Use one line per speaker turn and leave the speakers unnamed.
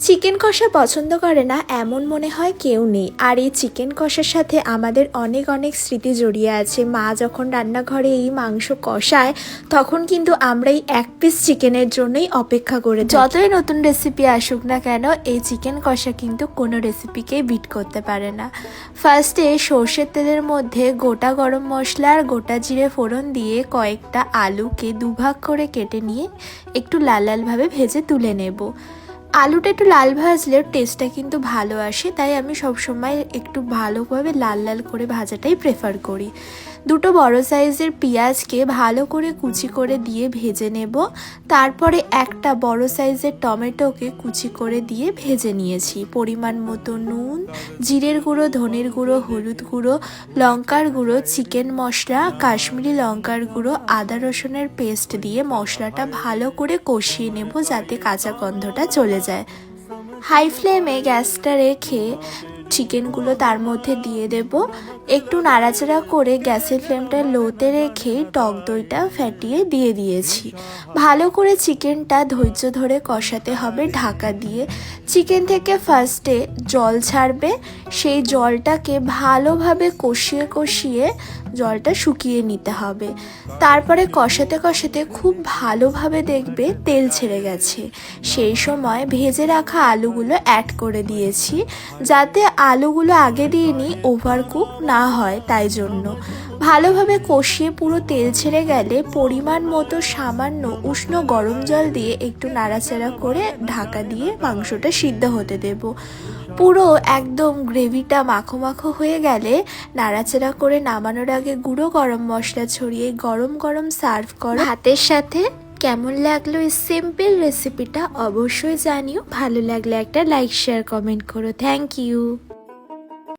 Chicken কষা পছন্দ করে না এমন মনে হয় কেউ নেই। আর এই চিকেন কষার সাথে আমাদের অনেক অনেক স্মৃতি জড়িয়ে আছে। মা যখন রান্নাঘরে এই মাংস কষায় তখন কিন্তু আমরা এই এক পিস চিকেনের জন্যই অপেক্ষা করে থাকি। যতই নতুন রেসিপি আসুক না কেন, এই চিকেন কষা কিন্তু কোনো রেসিপিকেই বিট করতে পারে না। ফার্স্টে সর্ষের তেলের মধ্যে গোটা গরম মশলা আর গোটা জিরে ফোড়ন দিয়ে কয়েকটা আলুকে দুভাগ করে কেটে নিয়ে একটু লাল লালভাবে ভেজে তুলে নেব। আলুটা একটু লাল ভাজলে টেস্টটা কিন্তু ভালো আসে, তাই আমি সবসময় একটু ভালোভাবে লাল লাল করে ভাজাটাই প্রেফার করি। দুটো বড় সাইজের পেঁয়াজকে ভালো করে কুচি করে দিয়ে ভেজে নেব। তারপরে একটা বড় সাইজের টমেটোকে কুচি করে দিয়ে ভেজে নিয়েছি। পরিমাণ মতো নুন, জিরের গুঁড়ো, ধনের গুঁড়ো, হলুদ গুঁড়ো, লঙ্কার গুঁড়ো, চিকেন মশলা, কাশ্মীরি লঙ্কার গুঁড়ো, আদা রসুনের পেস্ট দিয়ে মশলাটা ভালো করে কষিয়ে নেব যাতে কাঁচা গন্ধটা চলে যায়। হাই ফ্লেমে গ্যাসটা রেখে চিকেনগুলো তার মধ্যে দিয়ে দেব। একটু নাড়াচাড়া করে গ্যাসের ফ্লেমটা লোতে রেখে টক দইটা ফ্যাটিয়ে দিয়ে দিয়েছি। ভালো করে চিকেনটা ধৈর্য ধরে কষাতে হবে ঢাকা দিয়ে। চিকেন থেকে ফার্স্টে জল ছাড়বে, সেই জলটাকে ভালোভাবে কষিয়ে কষিয়ে জলটা শুকিয়ে নিতে হবে। তারপরে কষাতে কষাতে খুব ভালোভাবে দেখবে তেল ছেড়ে গেছে। সেই সময় ভেজে রাখা আলুগুলো অ্যাড করে দিয়েছি, যাতে আলুগুলো আগে দিয়ে নিই ওভারকুক না হয়, তাই জন্য ভালোভাবে কষিয়ে পুরো তেল ছেড়ে গেলে পরিমাণ মতো সামান্য উষ্ণ গরম জল দিয়ে একটু নাড়াচাড়া করে ঢাকা দিয়ে মাংসটা সিদ্ধ হতে দেব। পুরো একদম গ্রেভিটা মাখো মাখো হয়ে গেলে নাড়াচাড়া করে নামানোর আগে গুঁড়ো গরম মশলা ছড়িয়ে গরম গরম সার্ভ করো ভাতের সাথে। কেমন লাগলো এই সিম্পল রেসিপিটা অবশ্যই জানিও। ভালো লাগলে একটা লাইক শেয়ার কমেন্ট করো। Thank you.